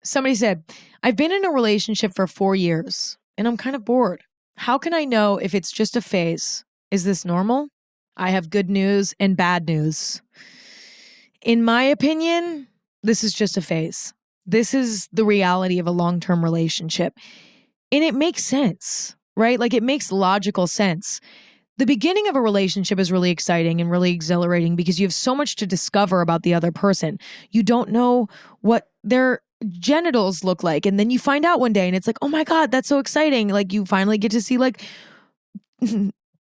Somebody said, I've been in a relationship for 4 years and I'm kind of bored. How can I know if it's just a phase? Is this normal? I have good news and bad news. In my opinion, this is just a phase. This is the reality of a long-term relationship. And it makes sense, right? Like it makes logical sense. The beginning of a relationship is really exciting and really exhilarating because you have so much to discover about the other person. You don't know what their genitals look like. And then you find out one day and it's like, oh my God, that's so exciting. Like you finally get to see like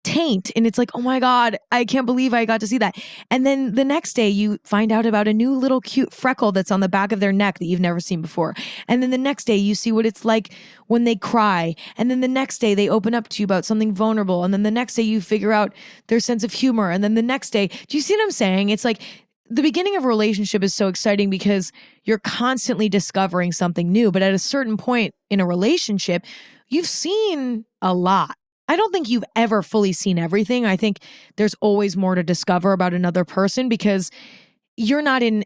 taint and it's like, oh my God, I can't believe I got to see that. And then the next day you find out about a new little cute freckle that's on the back of their neck that you've never seen before. And then the next day you see what it's like when they cry. And then the next day they open up to you about something vulnerable. And then the next day you figure out their sense of humor. And then the next day, do you see what I'm saying? It's like the beginning of a relationship is so exciting because you're constantly discovering something new. But at a certain point in a relationship, you've seen a lot. I don't think you've ever fully seen everything. I think there's always more to discover about another person because you're not in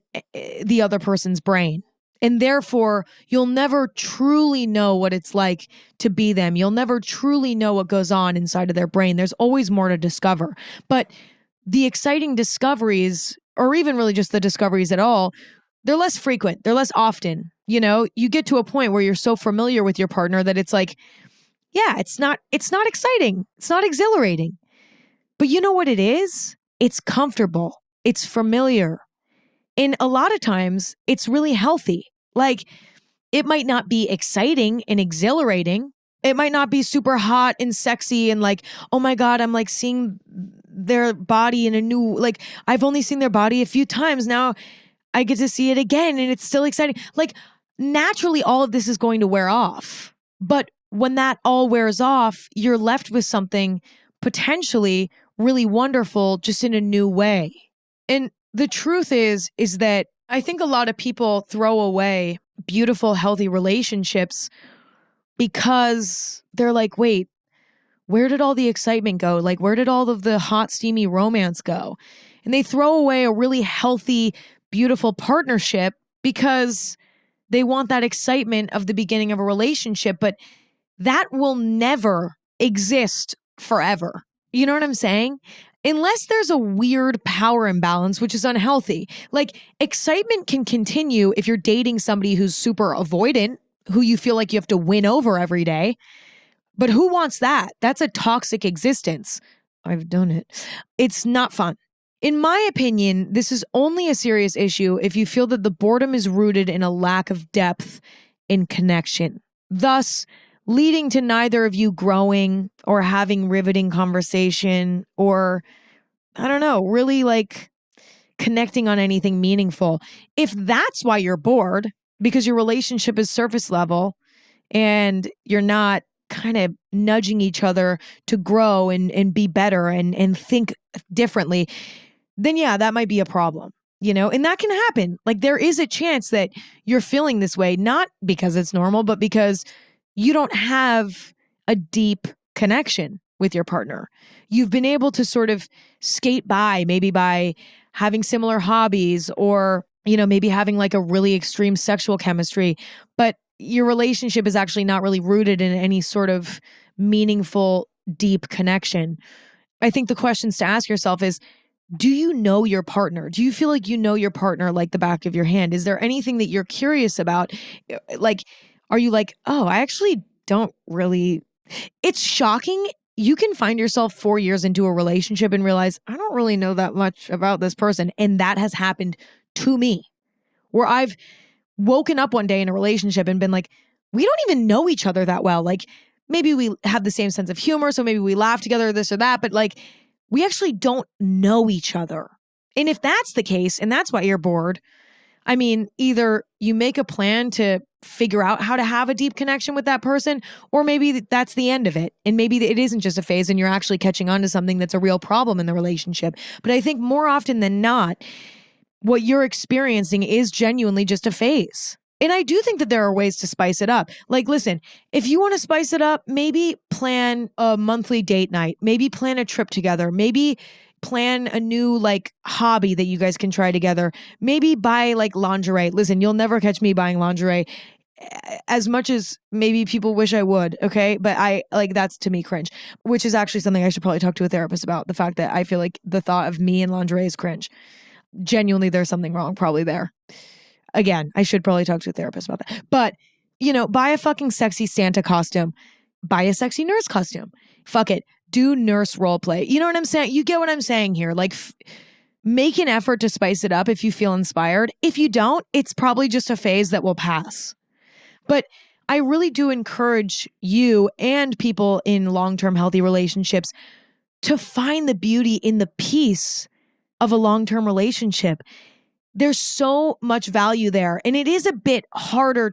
the other person's brain. And therefore, you'll never truly know what it's like to be them. You'll never truly know what goes on inside of their brain. There's always more to discover. But the exciting discoveries, or even really just the discoveries at all, they're less frequent. They're less often. You know, you get to a point where you're so familiar with your partner that it's like, yeah, it's not exciting. It's not exhilarating. But you know what it is? It's comfortable. It's familiar. And a lot of times it's really healthy. Like it might not be exciting and exhilarating. It might not be super hot and sexy and like, oh my God, I'm like seeing their body in a new, like I've only seen their body a few times. Now I get to see it again and it's still exciting. Like naturally all of this is going to wear off. But when that all wears off, you're left with something potentially really wonderful just in a new way. And the truth is that I think a lot of people throw away beautiful, healthy relationships because they're like, wait, where did all the excitement go? Like, where did all of the hot, steamy romance go? And they throw away a really healthy, beautiful partnership because they want that excitement of the beginning of a relationship. But that will never exist forever. You know what I'm saying? Unless there's a weird power imbalance, which is unhealthy. Like excitement can continue if you're dating somebody who's super avoidant, who you feel like you have to win over every day. But who wants that? That's a toxic existence. I've done it. It's not fun. In my opinion, this is only a serious issue if you feel that the boredom is rooted in a lack of depth in connection. Thus, leading to neither of you growing or having riveting conversation or, I don't know, really like connecting on anything meaningful. If that's why you're bored, because your relationship is surface level and you're not kind of nudging each other to grow and be better and think differently, then yeah, that might be a problem. You know, and that can happen. Like there is a chance that you're feeling this way, not because it's normal, but because you don't have a deep connection with your partner. You've been able to sort of skate by, maybe by having similar hobbies or, you know, maybe having like a really extreme sexual chemistry, but your relationship is actually not really rooted in any sort of meaningful, deep connection. I think the questions to ask yourself is, do you know your partner? Do you feel like you know your partner like the back of your hand? Is there anything that you're curious about? Like, are you like, oh, I actually don't really... It's shocking. You can find yourself 4 years into a relationship and realize, I don't really know that much about this person. And that has happened to me, where I've woken up one day in a relationship and been like, we don't even know each other that well. Like, maybe we have the same sense of humor, so maybe we laugh together, this or that, but like, we actually don't know each other. And if that's the case, and that's why you're bored, I mean, either you make a plan to figure out how to have a deep connection with that person, or maybe that's the end of it. And maybe it isn't just a phase and you're actually catching on to something that's a real problem in the relationship. But I think more often than not, what you're experiencing is genuinely just a phase. And I do think that there are ways to spice it up. Like, listen, if you want to spice it up, maybe plan a monthly date night, maybe plan a trip together, maybe plan a new like hobby that you guys can try together. Maybe buy like lingerie. Listen, you'll never catch me buying lingerie. as much as maybe people wish I would, okay? But I like that's to me cringe, which is actually something I should probably talk to a therapist about. The fact that I feel like the thought of me in lingerie is cringe. Genuinely, there's something wrong probably there. Again, I should probably talk to a therapist about that. But, buy a fucking sexy Santa costume, buy a sexy nurse costume. Fuck it. Do nurse role play. You know what I'm saying? You get what I'm saying here. Like, make an effort to spice it up if you feel inspired. If you don't, it's probably just a phase that will pass. But I really do encourage you and people in long-term healthy relationships to find the beauty in the peace of a long-term relationship. There's so much value there. And it is a bit harder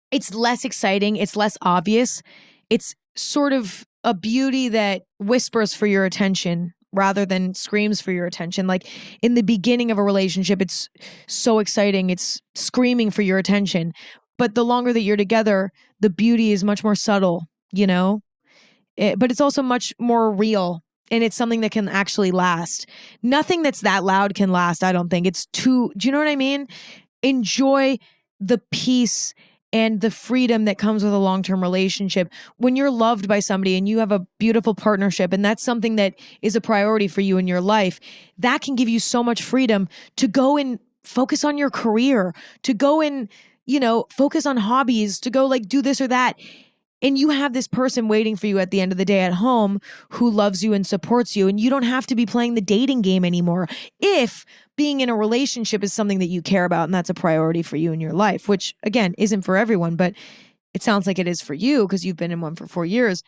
it's less exciting. It's less obvious. It's sort of a beauty that whispers for your attention rather than screams for your attention. Like in the beginning of a relationship, it's so exciting. It's screaming for your attention. But the longer that you're together, the beauty is much more subtle, but it's also much more real. And it's something that can actually last. Nothing that's that loud can last, I don't think. Do you know what I mean? Enjoy the peace and the freedom that comes with a long-term relationship. When you're loved by somebody and you have a beautiful partnership and that's something that is a priority for you in your life, that can give you so much freedom to go and focus on your career, to go and, focus on hobbies, to go like do this or that. And you have this person waiting for you at the end of the day at home who loves you and supports you. And you don't have to be playing the dating game anymore if being in a relationship is something that you care about and that's a priority for you in your life, which again, isn't for everyone, but it sounds like it is for you because you've been in one for 4 years.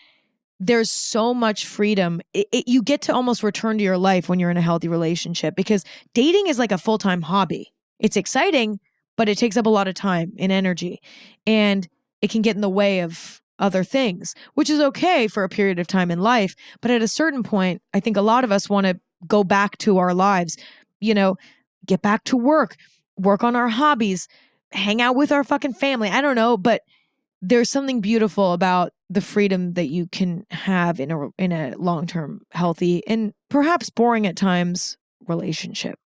There's so much freedom. You get to almost return to your life when you're in a healthy relationship because dating is like a full-time hobby. It's exciting, but it takes up a lot of time and energy. And it can get in the way of other things, which is okay for a period of time in life. But at a certain point, I think a lot of us want to go back to our lives, get back to work on our hobbies, hang out with our fucking family. I don't know, but there's something beautiful about the freedom that you can have in a long-term healthy and perhaps boring at times relationship.